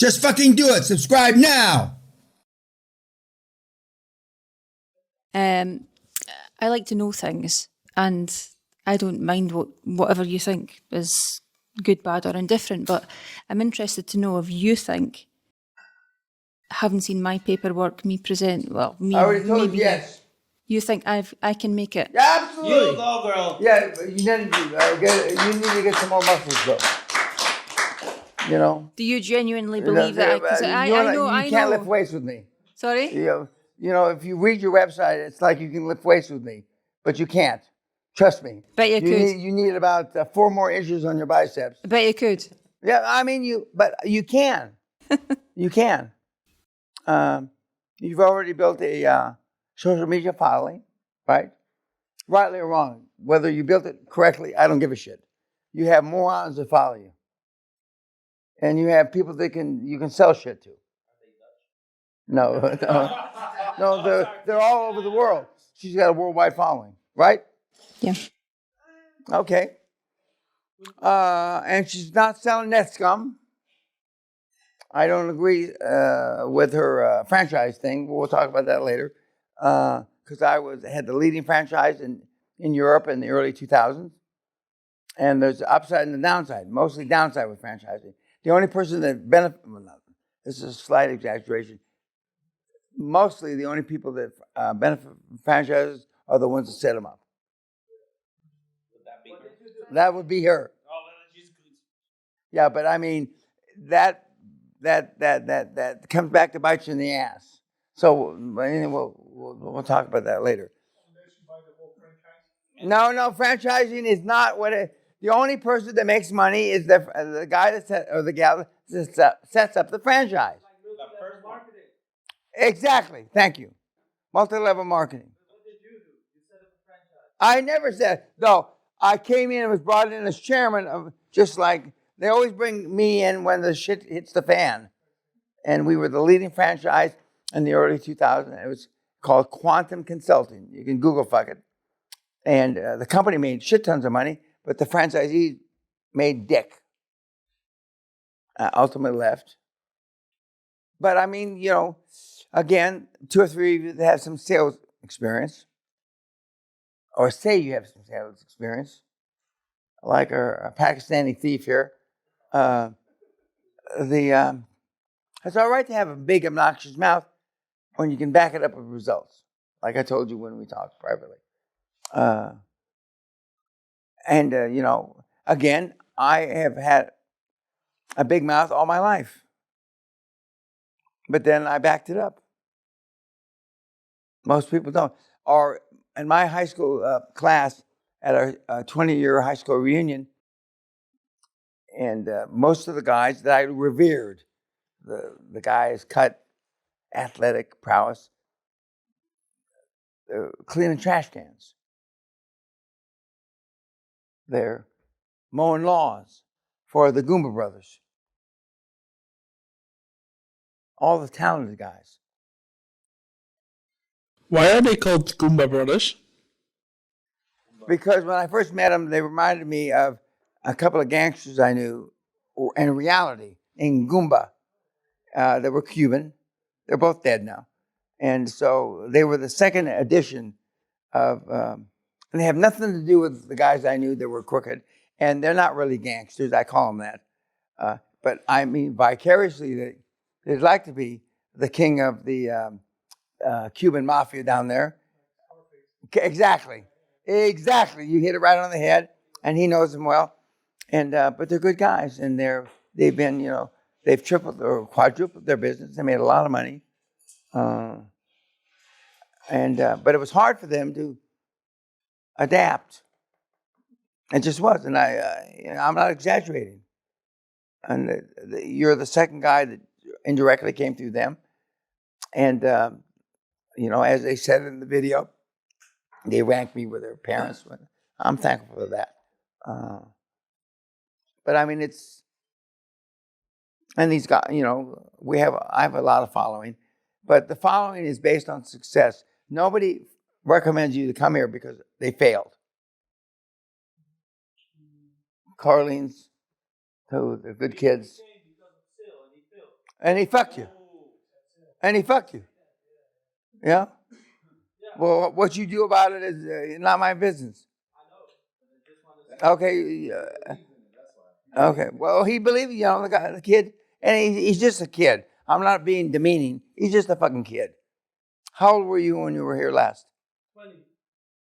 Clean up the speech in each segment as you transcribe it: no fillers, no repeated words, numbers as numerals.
Just fucking do it. Subscribe now. I like to know things, and I don't mind whatever you think is good, bad, or indifferent, but I'm interested to know if you think, having seen my paperwork, me present, well, me... I already told you yes. You think I can make it? Yeah, absolutely. You go, girl. Yeah, you need to get some more muscles, though. You know? Do you genuinely believe that? Because I know. You can't lift weights with me. Sorry? You know, if you read your website, it's like you can lift weights with me, but you can't. Trust me. Bet you could. You need about 4 more inches on your biceps. Bet you could. Yeah, I mean, but you can. You can. You've already built a social media following, right? Rightly or wrong, whether you built it correctly, I don't give a shit. You have morons that follow you. And you have people that you can sell shit to. No, they're all over the world. She's got a worldwide following, right? Yeah. Okay. And she's not selling net scum. I don't agree with her franchise thing. We'll talk about that later. Because I had the leading franchise in Europe in the early 2000s. And there's the upside and the downside, mostly downside with franchising. The only person that this is a slight exaggeration, mostly the only people that benefit from franchises are the ones that set them up. Would that be her? That would be her. Oh, she's good. Yeah, but I mean, that comes back to bite you in the ass. So we'll talk about that later. No, franchising is not what it. The only person that makes money is the guy or the gal that sets up the franchise. The first marketing. Exactly. Thank you. Multi-level marketing. What did you do? You set up a franchise. I never said. No, I came in and was brought in as chairman of, just like they always bring me in when the shit hits the fan. And we were the leading franchise in the early 2000s. It was called Quantum Consulting. You can Google fuck it. And the company made shit tons of money, but the franchisee made dick. Ultimately left. But I mean, you know, again, 2 or 3 of you that have some sales experience, or say you have some sales experience, like a Pakistani thief here, it's all right to have a big, obnoxious mouth when you can back it up with results, like I told you when we talked privately. You know, again, I have had a big mouth all my life. But then I backed it up. Most people don't. Or in my high school class, at our 20-year high school reunion, and most of the guys that I revered, the guys cut athletic prowess, cleaning trash cans. They're mowing lawns for the Goomba Brothers. All the talented guys. Why are they called Goomba Brothers? Because when I first met them, they reminded me of a couple of gangsters I knew in reality, in Goomba. They were Cuban. They're both dead now. And so they were the second edition of, and they have nothing to do with the guys I knew that were crooked. And they're not really gangsters. I call them that. But I mean, vicariously, they'd like to be the king of the Cuban mafia down there. Exactly. You hit it right on the head, and he knows them well. And but they're good guys, and they've been, you know, they've tripled or quadrupled their business. They made a lot of money. But it was hard for them to adapt. It just was, and I'm not exaggerating. And you're the second guy that indirectly came through them. And you know, as they said in the video, they ranked me with their parents. I'm thankful for that. But I mean, and these guys, you know, I have a lot of following, but the following is based on success. Nobody recommends you to come here because they failed. Carlene's, who the good kids. And he fucked you. And he fucked you. Yeah? Well, what you do about it is not my business. Okay. Okay. Well, he believed, the kid, and he's just a kid. I'm not being demeaning. He's just a fucking kid. How old were you when you were here last? 20.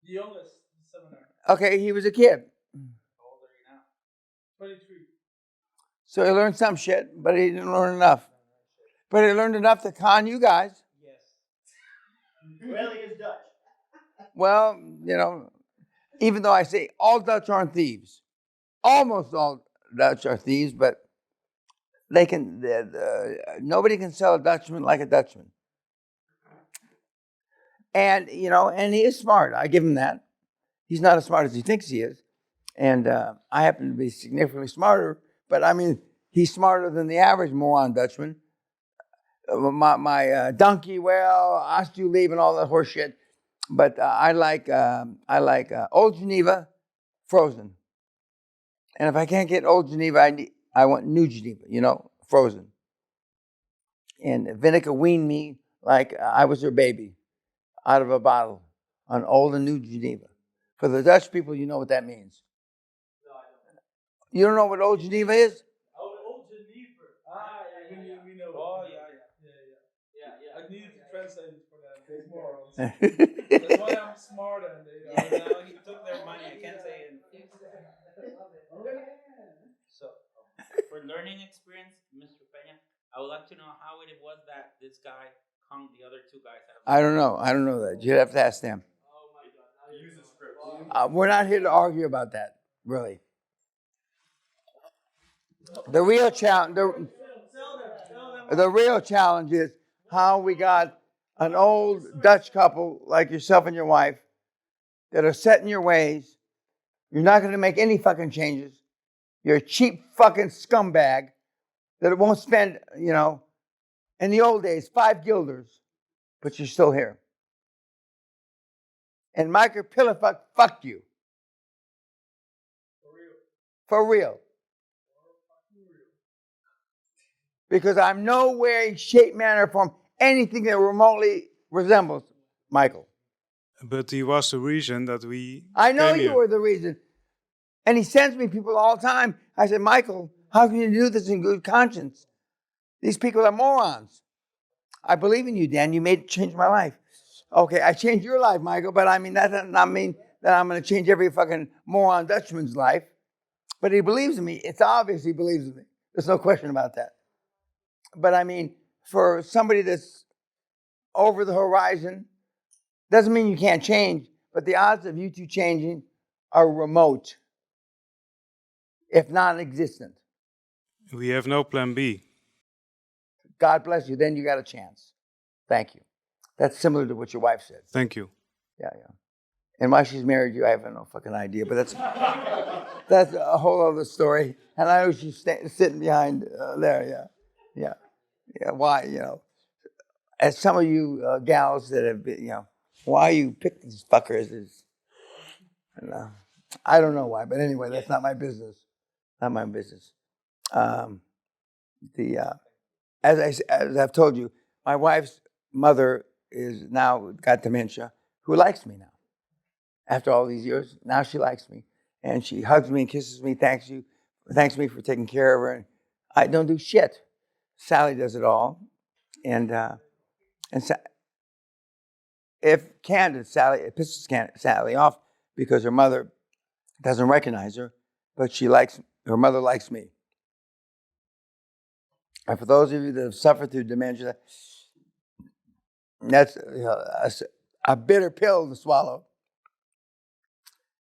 The youngest seminar. Okay, he was a kid. How old are you now? 23. So he learned some shit, but he didn't learn enough. But he learned enough to con you guys. Yes. Well, he is Dutch. Well, even though I say all Dutch aren't thieves, almost all Dutch are thieves, but they can. Nobody can sell a Dutchman like a Dutchman. And and he is smart. I give him that. He's not as smart as he thinks he is, and I happen to be significantly smarter. But I mean, he's smarter than the average moron Dutchman. My donkey, well, Ostu leave and all that horse shit. But I like Old Geneva frozen. And if I can't get Old Geneva, I want New Geneva, frozen. And Vinica weaned me like I was her baby out of a bottle on Old and New Geneva. For the Dutch people, you know what that means. No, I don't. You don't know what Old Geneva is? Old Geneva. We know. Oh, yeah. I need to translate it for them. Those morons. That's why I'm smarter than they are. No, he took their money. I can't say it. So, for learning experience, Mr. Peña, I would like to know how it was that this guy hung the other two guys out of I don't know that. You'd have to ask them. Oh my God. Use the script. We're not here to argue about that, really. The real challenge, the real challenge is how we got an old Dutch couple like yourself and your wife that are set in your ways. You're not going to make any fucking changes. You're a cheap fucking scumbag that won't spend, in the old days, 5 guilders, but you're still here. And Michael Pillefuck fucked you. For real. Because I'm no way, shape, manner, form anything that remotely resembles Michael. But he was the reason that we I know came you here. were the reason. And he sends me people all the time. I said, Michael, how can you do this in good conscience? These people are morons. I believe in you, Dan. You made change my life. Okay, I changed your life, Michael, but I mean, that does not mean that I'm going to change every fucking moron Dutchman's life. But he believes in me. It's obvious he believes in me. There's no question about that. But I mean, for somebody that's over the horizon, doesn't mean you can't change, but the odds of you two changing are remote, if non-existent. We have no plan B. God bless you. Then you got a chance. Thank you. That's similar to what your wife said. Thank you. Yeah. And why she's married you, I have no fucking idea. But that's a whole other story. And I know she's sitting behind there. Yeah. Why, as some of you gals that have been, why you pick these fuckers is, I don't know why. But anyway, that's not my business. Not my business. As I've told you, my wife's mother is now got dementia, who likes me now. After all these years, now she likes me. And she hugs me and kisses me, thanks me for taking care of her. And I don't do shit. Sally does it all. And if candid, it pisses Sally off because her mother doesn't recognize her, but her mother likes me. And for those of you that have suffered through dementia, that's a bitter pill to swallow.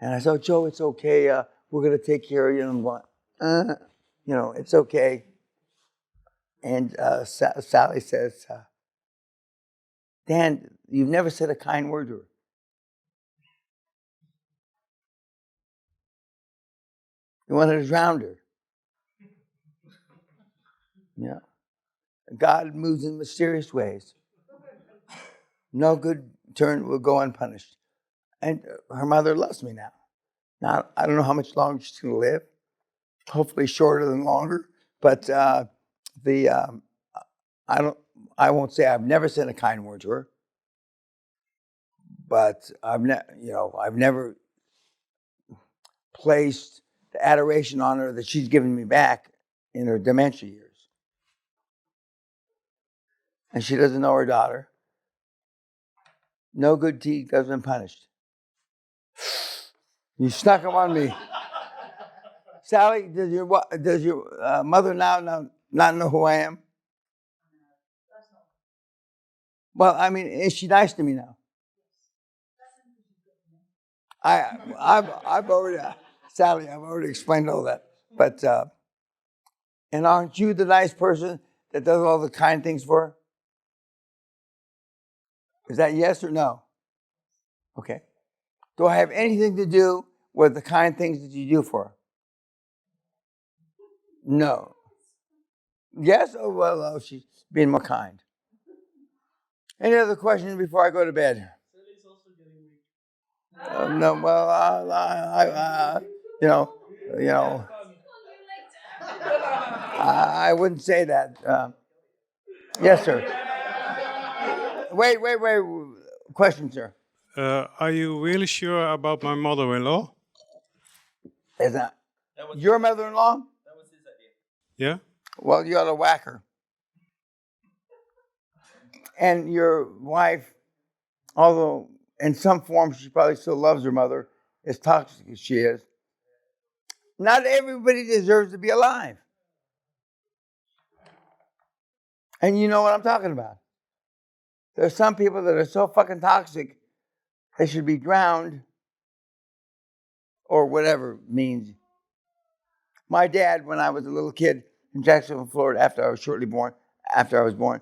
And I said, oh, Joe, it's okay. We're going to take care of you. And what? It's okay. And Sally says, Dan, you've never said a kind word to her. You wanted to drown her. Yeah. God moves in mysterious ways. No good turn will go unpunished. And her mother loves me now. Now, I don't know how much longer she's going to live. Hopefully shorter than longer. But I won't say I've never said a kind word to her, but I've never placed the adoration on her that she's given me back in her dementia years. And she doesn't know her daughter. No good deed goes unpunished. You snuck them on me. Sally, does your mother now not know who I am? Well, I mean, is she nice to me now? I've already, Sally, I've already explained all that. But and aren't you the nice person that does all the kind things for her? Is that yes or no? Okay. Do I have anything to do with the kind things that you do for her? No. Yes? Oh, well, she's being more kind. Any other questions before I go to bed? Sally's also getting weak. No, well, I wouldn't say that. Yes, sir. Wait. Question, sir. Are you really sure about my mother-in-law? Is that That was your mother-in-law? that was his idea. Yeah? Well, you ought to whack her. And your wife, although in some form she probably still loves her mother, as toxic as she is, not everybody deserves to be alive. And you know what I'm talking about. There's some people that are so fucking toxic, they should be drowned or whatever means. My dad, when I was a little kid in Jacksonville, Florida, after I was born,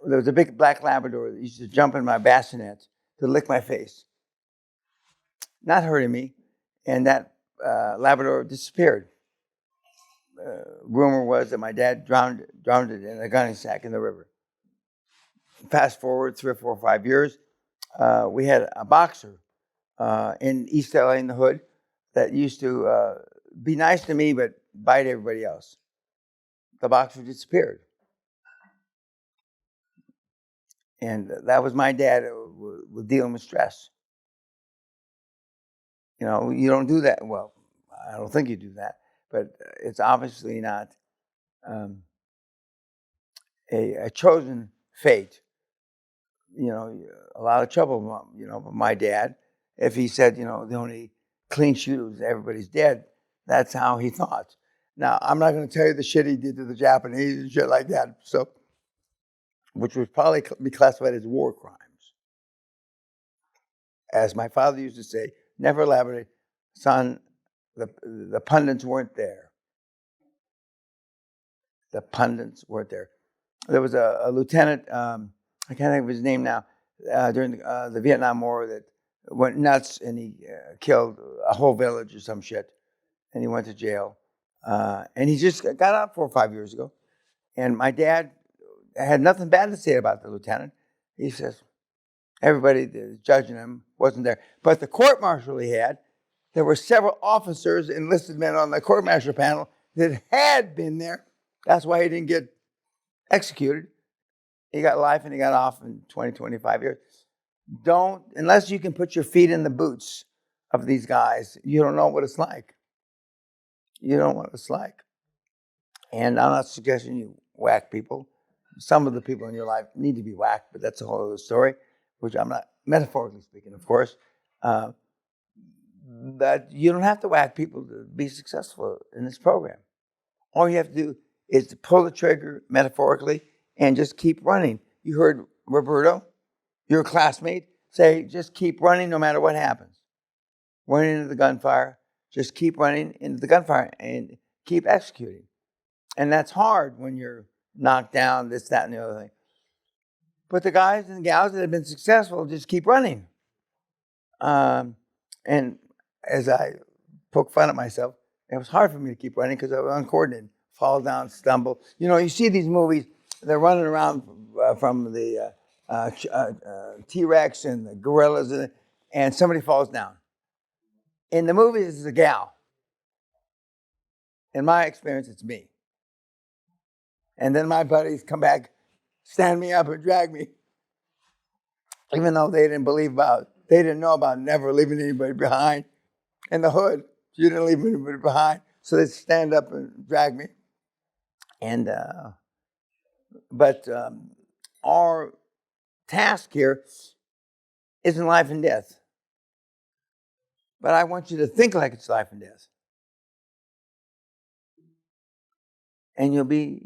there was a big black Labrador that used to jump in my bassinet to lick my face, not hurting me, and that Labrador disappeared. Rumor was that my dad drowned it in a gunny sack in the river. Fast forward 3 or 4 or 5 years, we had a boxer in East LA in the hood that used to be nice to me but bite everybody else. The boxer disappeared. And that was my dad with dealing with stress. You know, you don't do that. Well, I don't think you do that, but it's obviously not a chosen fate. You know, a lot of trouble, my dad, if he said, the only clean sheet was everybody's dead, that's how he thought. Now, I'm not going to tell you the shit he did to the Japanese and shit like that, so, which would probably be classified as war crimes. As my father used to say, never elaborate, son, the pundits weren't there. The pundits weren't there. There was a lieutenant, I can't think of his name now, during the Vietnam War that went nuts and he killed a whole village or some shit. And he went to jail. And he just got out 4 or 5 years ago. And my dad had nothing bad to say about the lieutenant. He says, everybody that was judging him wasn't there. But the court martial he had, there were several officers, enlisted men on the court martial panel that had been there. That's why he didn't get executed. He got life and he got off in 20, 25 years. Unless you can put your feet in the boots of these guys, you don't know what it's like. You don't know what it's like. And I'm not suggesting you whack people. Some of the people in your life need to be whacked, but that's a whole other story, which I'm not, metaphorically speaking, of course. That you don't have to whack people to be successful in this program. All you have to do is to pull the trigger, metaphorically, and just keep running. You heard Roberto, your classmate, say, just keep running no matter what happens. Running into the gunfire, just keep running into the gunfire and keep executing. And that's hard when you're knocked down, this, that, and the other thing. But the guys and gals that have been successful just keep running. And as I poke fun at myself, it was hard for me to keep running because I was uncoordinated. Fall down, stumble. You see these movies, they're running around from the T-Rex and the gorillas, and somebody falls down. In the movies, it's a gal. In my experience, it's me. And then my buddies come back stand me up and drag me. Even though they didn't know about never leaving anybody behind in the hood. You didn't leave anybody behind. So they'd stand up and drag me. And, but our task here isn't life and death. But I want you to think like it's life and death. And you'll be,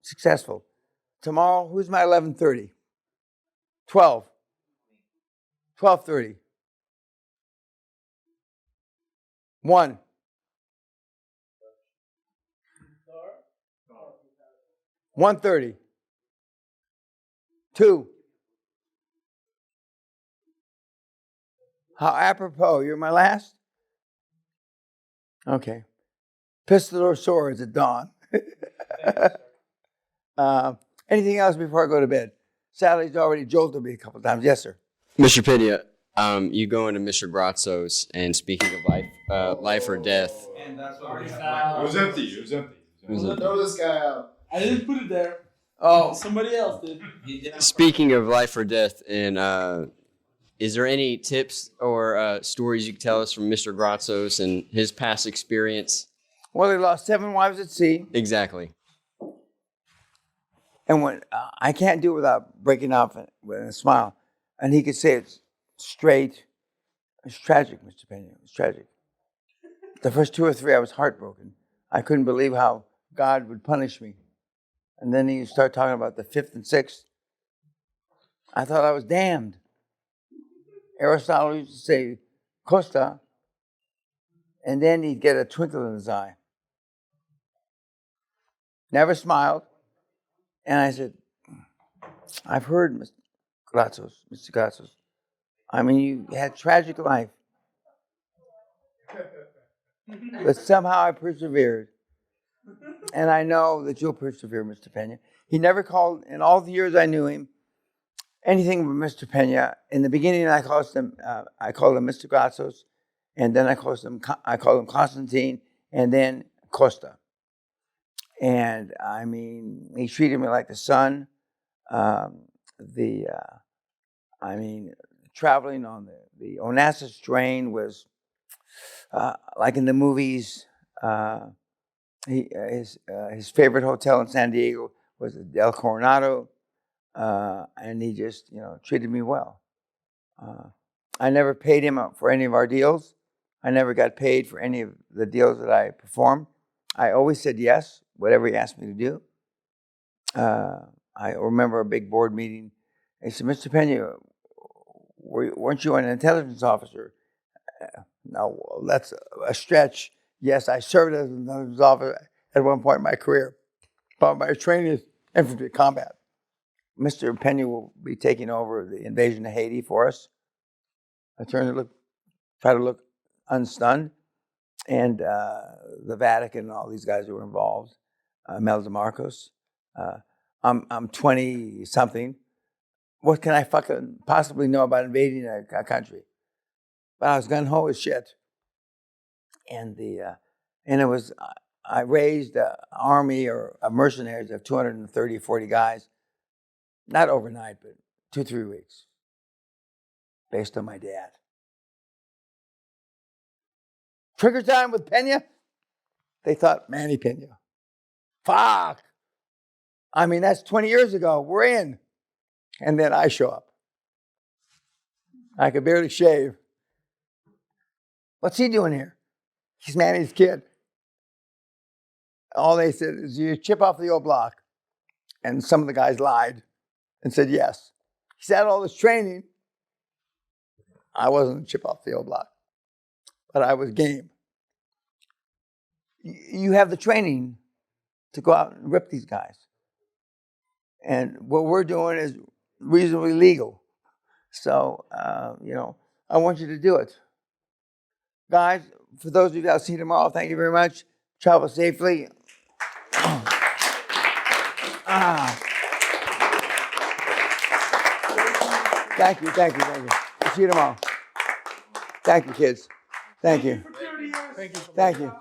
successful. Tomorrow, who's my 11:30? 12. 12:30. 1. 1:30. 2. How apropos, you're my last? Okay. Pistol or swords at dawn. Anything else before I go to bed? Sally's already jolted me a couple times. Yes, sir. Mr. Peña, you go into Mr. Grazzo's and speaking of life or death. And that's what It was empty. Throw this guy out. I didn't put it there. Oh, Somebody else did. Speaking of life or death, and is there any tips or stories you can tell us from Mr. Grazzo's and his past experience? well, he lost 7 wives at sea. Exactly. And when I can't do it without breaking off with a smile. And he could say it straight. It's tragic, Mr. Peña. It's tragic. The first 2 or 3, I was heartbroken. I couldn't believe how God would punish me. And then he started talking about the 5th and 6th. I thought I was damned. Aristotle used to say, Costa. And then he'd get a twinkle in his eye. Never smiled. And I said, I've heard, Mr. Grazzo's. I mean, you had a tragic life. But somehow I persevered. And I know that you'll persevere, Mr. Peña. He never called, in all the years I knew him, anything but Mr. Peña. In the beginning, I called him Mr. Grazzo's. And then I called him Constantine. And then Costa. And I mean, he treated me like the son. Traveling on the Onassis train was like in the movies. His favorite hotel in San Diego was the Del Coronado, and he just treated me well. I never paid him for any of our deals. I never got paid for any of the deals that I performed. I always said yes, whatever he asked me to do. I remember a big board meeting. He said, Mr. Peña, weren't you an intelligence officer? No, well, that's a stretch. Yes, I served as an intelligence officer at one point in my career. But my training is infantry combat. Mr. Peña will be taking over the invasion of Haiti for us. I try to look unstunned. And the Vatican and all these guys were involved. Mel DeMarcos. I'm 20-something. What can I fucking possibly know about invading a country? But I was gung-ho as shit. And it was, I raised an army or mercenaries of 230, 40 guys. Not overnight, but 2-3 weeks. Based on my dad. Trigger time with Peña? They thought, Manny Peña. Fuck! I mean, that's 20 years ago. We're in. And then I show up. I could barely shave. What's he doing here? He's Manny's kid. All they said is, you chip off the old block. And some of the guys lied and said yes. He's had all this training. I wasn't a chip off the old block. But I was game. You have the training to go out and rip these guys. And what we're doing is reasonably legal. So, I want you to do it. Guys, for those of you that I'll see you tomorrow, thank you very much. Travel safely. Thank you. See you tomorrow. Thank you, kids. Thank you. For 30 years. Thank you.